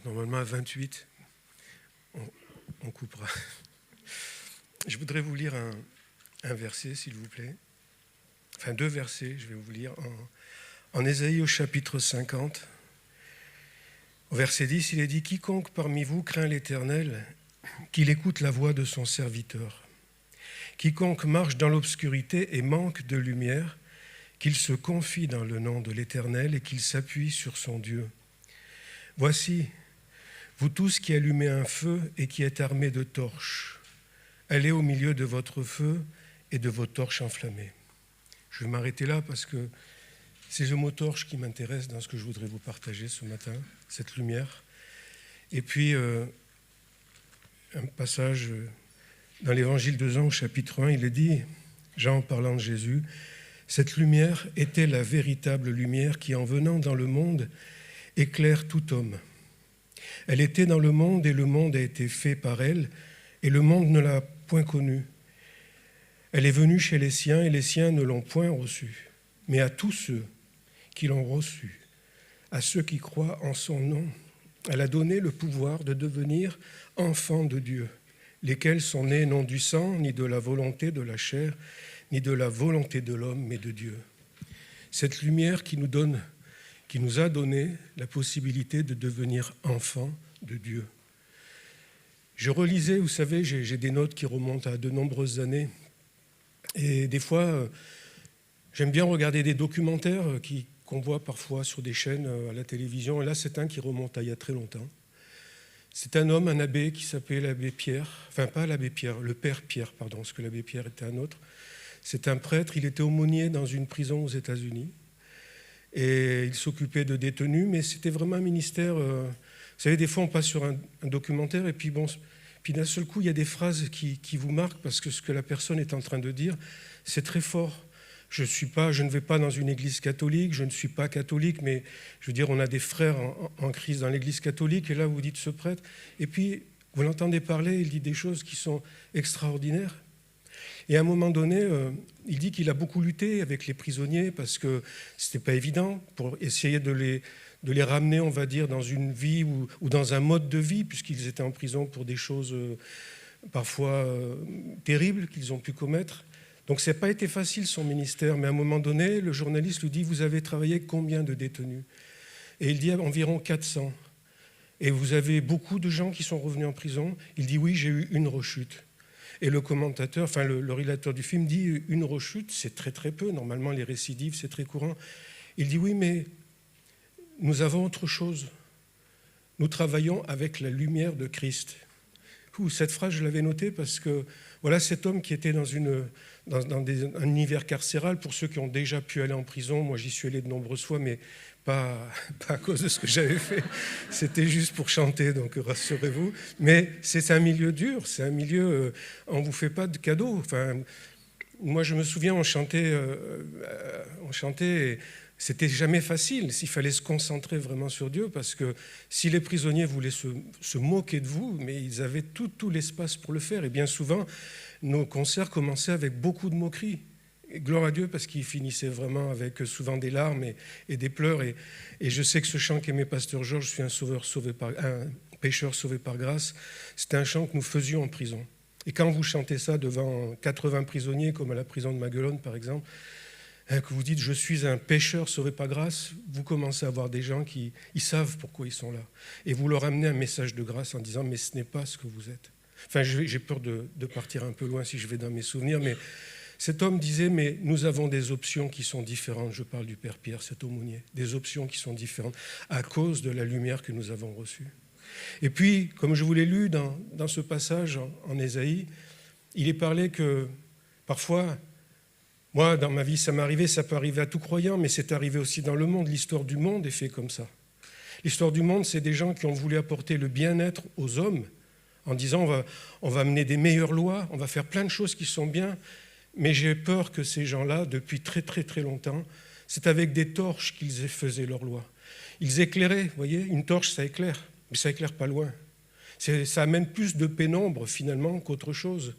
normalement à 28. On coupera. Je voudrais vous lire un verset, s'il vous plaît. Enfin, 2 versets, je vais vous lire. En Ésaïe au chapitre 50, au verset 10, il est dit « Quiconque parmi vous craint l'Éternel, qu'il écoute la voix de son serviteur. Quiconque marche dans l'obscurité et manque de lumière, qu'il se confie dans le nom de l'Éternel et qu'il s'appuie sur son Dieu. Voici, vous tous qui allumez un feu et qui êtes armés de torches, allez au milieu de votre feu et de vos torches enflammées. » Je vais m'arrêter là parce que c'est le mot torche qui m'intéresse dans ce que je voudrais vous partager ce matin, cette lumière. Et puis, un passage dans l'évangile de Jean, au chapitre 1, il est dit, Jean parlant de Jésus, « Cette lumière était la véritable lumière qui, en venant dans le monde, éclaire tout homme. Elle était dans le monde et le monde a été fait par elle, et le monde ne l'a point connue. Elle est venue chez les siens et les siens ne l'ont point reçue. Mais à tous ceux qui l'ont reçue, à ceux qui croient en son nom, elle a donné le pouvoir de devenir enfants de Dieu, lesquels sont nés non du sang, ni de la volonté de la chair, ni de la volonté de l'homme, mais de Dieu. » Cette lumière qui nous a donné la possibilité de devenir enfants de Dieu. Je relisais, vous savez, j'ai des notes qui remontent à de nombreuses années. Et des fois, j'aime bien regarder des documentaires qu'on voit parfois sur des chaînes à la télévision. Et là, c'est un qui remonte à il y a très longtemps. C'est un homme, un abbé qui s'appelait l'abbé Pierre. Enfin, pas l'abbé Pierre, le père Pierre, pardon, parce que l'abbé Pierre était un autre. C'est un prêtre, il était aumônier dans une prison aux États-Unis. Et il s'occupait de détenus, mais c'était vraiment un ministère... vous savez, des fois, on passe sur un documentaire et puis puis d'un seul coup, il y a des phrases qui vous marquent parce que ce que la personne est en train de dire, c'est très fort. Je ne vais pas dans une église catholique, je ne suis pas catholique, mais je veux dire, on a des frères en crise dans l'église catholique, et là, vous dites ce prêtre, et puis vous l'entendez parler, il dit des choses qui sont extraordinaires. Et à un moment donné, il dit qu'il a beaucoup lutté avec les prisonniers parce que ce n'était pas évident pour essayer de les ramener, on va dire, dans une vie ou dans un mode de vie, puisqu'ils étaient en prison pour des choses parfois terribles qu'ils ont pu commettre. Donc ça n'a pas été facile son ministère, mais à un moment donné, le journaliste lui dit « Vous avez travaillé avec combien de détenus ?» Et il dit « Environ 400. » Et vous avez beaucoup de gens qui sont revenus en prison ? Il dit « Oui, j'ai eu une rechute. » Et le commentateur, enfin le réalisateur du film dit « Une rechute, c'est très très peu. Normalement, les récidives, c'est très courant. » Il dit « Oui, mais nous avons autre chose. Nous travaillons avec la lumière de Christ. » Cette phrase, je l'avais notée parce que voilà cet homme qui était dans un univers carcéral. Pour ceux qui ont déjà pu aller en prison, moi j'y suis allé de nombreuses fois, mais pas à cause de ce que j'avais fait. C'était juste pour chanter, donc rassurez-vous. Mais c'est un milieu dur, c'est un milieu, on ne vous fait pas de cadeaux. Enfin, moi je me souviens, on chantait et c'était jamais facile. Il fallait se concentrer vraiment sur Dieu parce que si les prisonniers voulaient se moquer de vous, mais ils avaient tout l'espace pour le faire. Et bien souvent, nos concerts commençaient avec beaucoup de moqueries. Et gloire à Dieu parce qu'ils finissaient vraiment avec souvent des larmes et des pleurs. Et je sais que ce chant qu'aimait Pasteur Georges, « Je suis un pécheur sauvé par grâce », c'était un chant que nous faisions en prison. Et quand vous chantez ça devant 80 prisonniers, comme à la prison de Maguelone par exemple, que vous dites « je suis un pécheur sauvé par grâce », vous commencez à voir des gens qui ils savent pourquoi ils sont là. Et vous leur amenez un message de grâce en disant « mais ce n'est pas ce que vous êtes ». Enfin, j'ai peur de partir un peu loin si je vais dans mes souvenirs, mais cet homme disait « mais nous avons des options qui sont différentes ». Je parle du Père Pierre, cet aumônier. Des options qui sont différentes à cause de la lumière que nous avons reçue. Et puis, comme je vous l'ai lu dans ce passage en Ésaïe, il est parlé que parfois... Moi, dans ma vie, ça m'est arrivé, ça peut arriver à tout croyant, mais c'est arrivé aussi dans le monde. L'histoire du monde est faite comme ça. L'histoire du monde, c'est des gens qui ont voulu apporter le bien-être aux hommes en disant on va amener des meilleures lois, on va faire plein de choses qui sont bien, mais j'ai peur que ces gens-là, depuis très très très longtemps, c'est avec des torches qu'ils faisaient leurs lois. Ils éclairaient, vous voyez, une torche ça éclaire, mais ça éclaire pas loin. Ça amène plus de pénombre finalement qu'autre chose.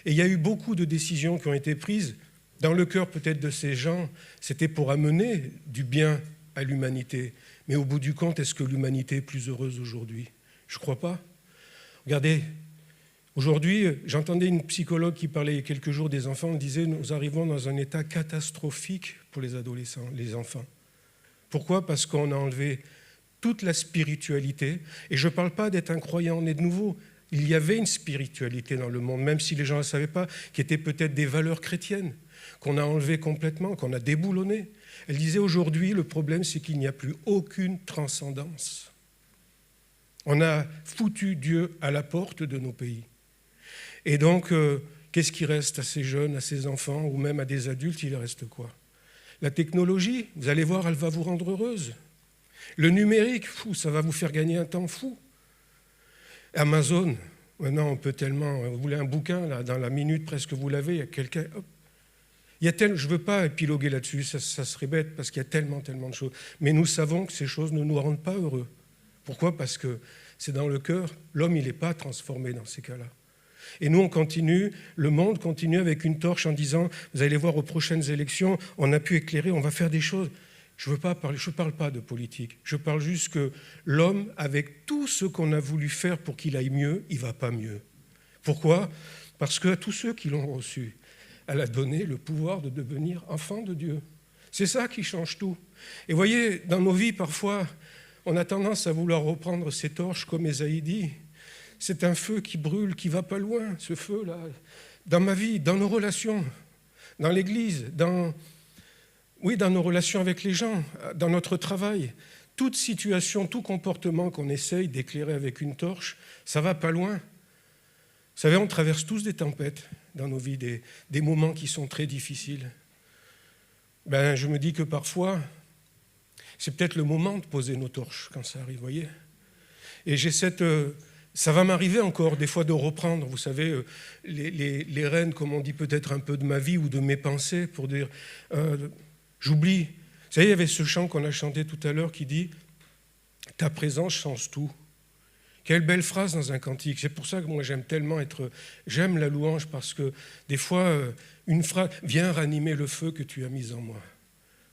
Et il y a eu beaucoup de décisions qui ont été prises. Dans le cœur peut-être de ces gens, c'était pour amener du bien à l'humanité. Mais au bout du compte, est-ce que l'humanité est plus heureuse aujourd'hui? Je ne crois pas. Regardez, aujourd'hui, j'entendais une psychologue qui parlait il y a quelques jours des enfants, elle disait « Nous arrivons dans un état catastrophique pour les adolescents, les enfants ». Pourquoi? Parce qu'on a enlevé toute la spiritualité. Et je ne parle pas d'être un croyant né de nouveau. Il y avait une spiritualité dans le monde, même si les gens ne le savaient pas, qui étaient peut-être des valeurs chrétiennes, qu'on a enlevées complètement, qu'on a déboulonnées. Elle disait aujourd'hui, le problème, c'est qu'il n'y a plus aucune transcendance. On a foutu Dieu à la porte de nos pays. Et donc, qu'est-ce qui reste à ces jeunes, à ces enfants, ou même à des adultes? Il reste quoi? La technologie, vous allez voir, elle va vous rendre heureuse. Le numérique, ça va vous faire gagner un temps fou. Amazon, maintenant on peut tellement, vous voulez un bouquin, là, dans la minute presque vous l'avez, il y a quelqu'un, hop. Je ne veux pas épiloguer là-dessus, ça serait bête, parce qu'il y a tellement de choses. Mais nous savons que ces choses ne nous rendent pas heureux. Pourquoi? Parce que c'est dans le cœur, l'homme il n'est pas transformé dans ces cas-là. Et nous on continue, le monde continue avec une torche en disant, vous allez voir aux prochaines élections, on a pu éclairer, on va faire des choses. Je ne parle pas de politique, je parle juste que l'homme, avec tout ce qu'on a voulu faire pour qu'il aille mieux, il ne va pas mieux. Pourquoi? Parce qu'à tous ceux qui l'ont reçu, elle a donné le pouvoir de devenir enfant de Dieu. C'est ça qui change tout. Et vous voyez, dans nos vies, parfois, on a tendance à vouloir reprendre ces torches, comme Ésaïe dit. C'est un feu qui brûle, qui ne va pas loin, ce feu-là. Dans ma vie, dans nos relations, dans l'Église, dans nos relations avec les gens, dans notre travail. Toute situation, tout comportement qu'on essaye d'éclairer avec une torche, ça ne va pas loin. Vous savez, on traverse tous des tempêtes dans nos vies, des moments qui sont très difficiles. Je me dis que parfois, c'est peut-être le moment de poser nos torches quand ça arrive, vous voyez. Et ça va m'arriver encore des fois de reprendre, vous savez, les rênes, comme on dit peut-être un peu de ma vie ou de mes pensées, pour dire... J'oublie. Vous savez, il y avait ce chant qu'on a chanté tout à l'heure qui dit « Ta présence change tout ». Quelle belle phrase dans un cantique. C'est pour ça que moi j'aime la louange, parce que des fois, une phrase « Viens ranimer le feu que tu as mis en moi ».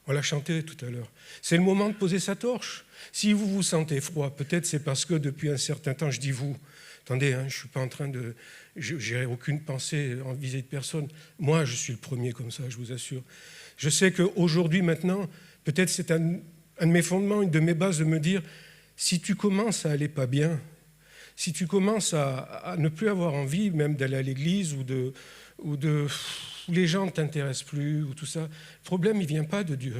On l'a chanté tout à l'heure. C'est le moment de poser sa torche. Si vous vous sentez froid, peut-être c'est parce que depuis un certain temps, je dis vous, attendez, je ne suis pas en train de... Je n'ai aucune pensée en visée de personne. Moi, je suis le premier comme ça, je vous assure. Je sais qu'aujourd'hui, maintenant, peut-être c'est un de mes fondements, une de mes bases de me dire, si tu commences à aller pas bien, si tu commences à ne plus avoir envie même d'aller à l'église où les gens ne t'intéressent plus, ou tout ça, le problème, il ne vient pas de Dieu.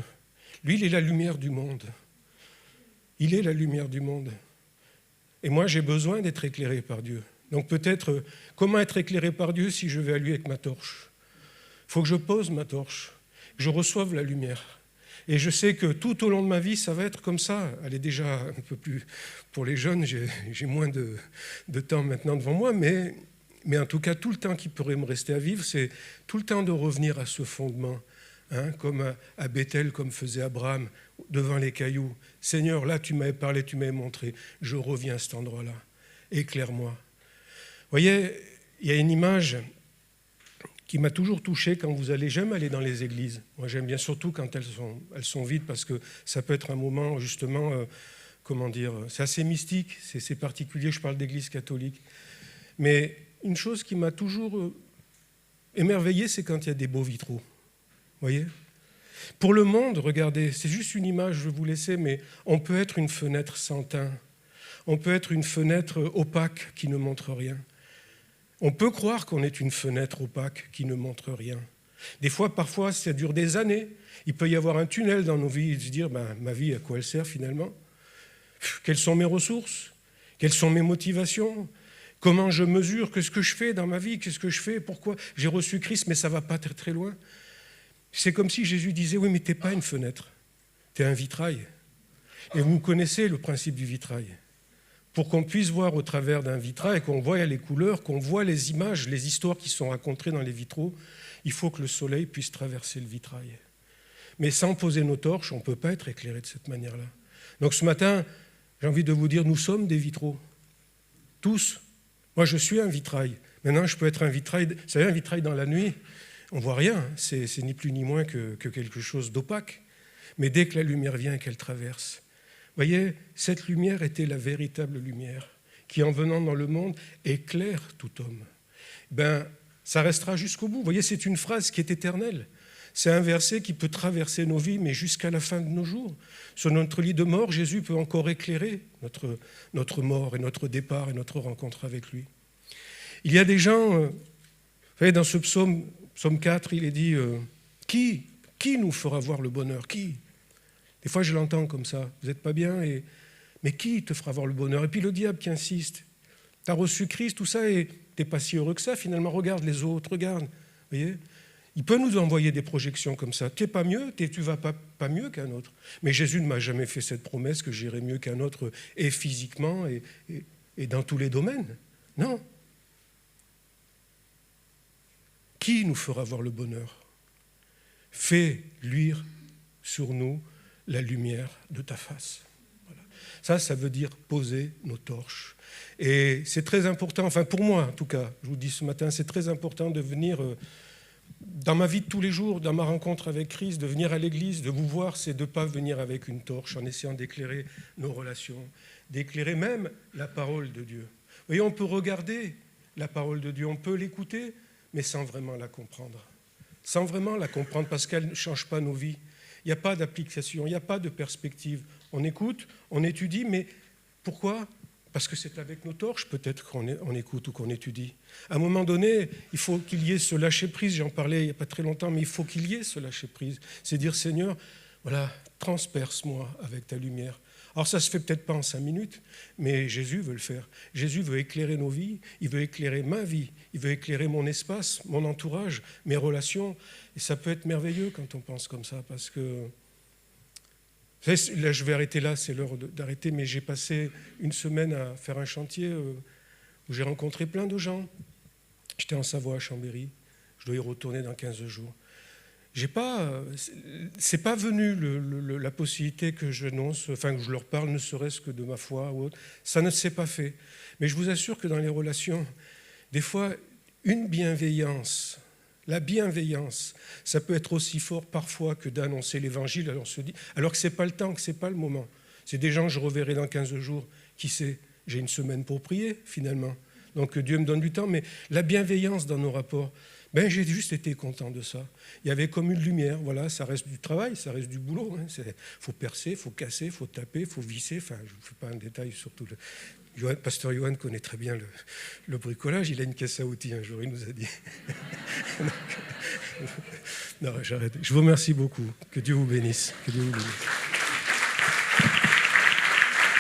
Lui, il est la lumière du monde. Il est la lumière du monde. Et moi, j'ai besoin d'être éclairé par Dieu. Donc peut-être, comment être éclairé par Dieu si je vais à lui avec ma torche? Il faut que je pose ma torche, que je reçoive la lumière. Et je sais que tout au long de ma vie, ça va être comme ça. Elle est déjà un peu plus... Pour les jeunes, j'ai moins de temps maintenant devant moi, mais en tout cas, tout le temps qui pourrait me rester à vivre, c'est tout le temps de revenir à ce fondement, comme à Bethel, comme faisait Abraham, devant les cailloux. Seigneur, là, tu m'avais parlé, tu m'avais montré. Je reviens à cet endroit-là. Éclaire-moi. Vous voyez, il y a une image qui m'a toujours touché quand vous allez. J'aime aller dans les églises. Moi, j'aime bien, surtout quand elles sont vides, parce que ça peut être un moment, justement, c'est assez mystique, c'est particulier, je parle d'église catholique. Mais une chose qui m'a toujours émerveillé, c'est quand il y a des beaux vitraux. Vous voyez ? Pour le monde, regardez, c'est juste une image, je vais vous laisser, mais on peut être une fenêtre sans teint. On peut être une fenêtre opaque qui ne montre rien. On peut croire qu'on est une fenêtre opaque qui ne montre rien. Des fois, parfois, ça dure des années. Il peut y avoir un tunnel dans nos vies et se dire, ma vie, à quoi elle sert finalement ? Quelles sont mes ressources ? Quelles sont mes motivations ? Comment je mesure qu'est-ce que je fais dans ma vie ? Qu'est-ce que je fais ? Pourquoi ? J'ai reçu Christ, mais ça ne va pas très, très loin. C'est comme si Jésus disait, oui, mais tu n'es pas une fenêtre, tu es un vitrail. Et vous connaissez le principe du vitrail. Pour qu'on puisse voir au travers d'un vitrail, qu'on voie les couleurs, qu'on voit les images, les histoires qui sont racontées dans les vitraux, il faut que le soleil puisse traverser le vitrail. Mais sans poser nos torches, on ne peut pas être éclairé de cette manière-là. Donc ce matin, j'ai envie de vous dire, nous sommes des vitraux. Tous. Moi, je suis un vitrail. Maintenant, je peux être un vitrail. Vous savez, un vitrail dans la nuit, on ne voit rien. C'est ni plus ni moins que quelque chose d'opaque. Mais dès que la lumière vient et qu'elle traverse, vous voyez, cette lumière était la véritable lumière qui, en venant dans le monde, éclaire tout homme. Ben, ça restera jusqu'au bout. Vous voyez, c'est une phrase qui est éternelle. C'est un verset qui peut traverser nos vies, mais jusqu'à la fin de nos jours. Sur notre lit de mort, Jésus peut encore éclairer notre mort et notre départ et notre rencontre avec lui. Il y a des gens, vous voyez, dans ce psaume 4, il est dit qui nous fera voir le bonheur? Qui? Des fois, je l'entends comme ça. Vous n'êtes pas bien, mais qui te fera voir le bonheur? Et puis le diable qui insiste. Tu as reçu Christ, tout ça, et tu n'es pas si heureux que ça. Finalement, regarde les autres, regarde. Vous voyez? Il peut nous envoyer des projections comme ça. Tu n'es pas mieux, tu ne vas pas mieux qu'un autre. Mais Jésus ne m'a jamais fait cette promesse que j'irai mieux qu'un autre, et physiquement, et dans tous les domaines. Non. Qui nous fera voir le bonheur? Fais luire sur nous la lumière de ta face. Voilà. Ça veut dire poser nos torches. Et c'est très important, enfin pour moi en tout cas, je vous dis ce matin, c'est très important de venir, dans ma vie de tous les jours, dans ma rencontre avec Christ, de venir à l'église, de vous voir, c'est de ne pas venir avec une torche en essayant d'éclairer nos relations, d'éclairer même la parole de Dieu. Vous voyez, on peut regarder la parole de Dieu, on peut l'écouter, mais sans vraiment la comprendre. Sans vraiment la comprendre, parce qu'elle ne change pas nos vies. Il n'y a pas d'application, il n'y a pas de perspective. On écoute, on étudie, mais pourquoi? Parce que c'est avec nos torches peut-être qu'on écoute ou qu'on étudie. À un moment donné, il faut qu'il y ait ce lâcher-prise, j'en parlais il n'y a pas très longtemps, mais il faut qu'il y ait ce lâcher-prise. C'est dire, Seigneur, voilà, transperce-moi avec ta lumière. Alors ça ne se fait peut-être pas en 5 minutes, mais Jésus veut le faire. Jésus veut éclairer nos vies, il veut éclairer ma vie, il veut éclairer mon espace, mon entourage, mes relations. Et ça peut être merveilleux quand on pense comme ça, parce que... Là, je vais arrêter là, c'est l'heure d'arrêter, mais j'ai passé une semaine à faire un chantier où j'ai rencontré plein de gens. J'étais en Savoie, à Chambéry, je dois y retourner dans 15 jours. C'est pas venu la possibilité que j'annonce, enfin que je leur parle, ne serait-ce que de ma foi ou autre. Ça ne s'est pas fait. Mais je vous assure que dans les relations, des fois, une bienveillance, la bienveillance, ça peut être aussi fort parfois que d'annoncer l'évangile. Alors on se dit, alors que c'est pas le temps, que c'est pas le moment. C'est des gens que je reverrai dans 15 jours. Qui sait? J'ai une semaine pour prier finalement. Donc Dieu me donne du temps, mais la bienveillance dans nos rapports. Ben, j'ai juste été content de ça. Il y avait comme une lumière, voilà, ça reste du travail, ça reste du boulot. Faut percer, faut casser, faut taper, faut visser. Enfin, je ne vous fais pas un détail sur tout le... Pasteur Johan connaît très bien le bricolage. Il a une caisse à outils un jour, il nous a dit. Non, j'arrête. Je vous remercie beaucoup. Que Dieu vous bénisse. Que Dieu vous bénisse.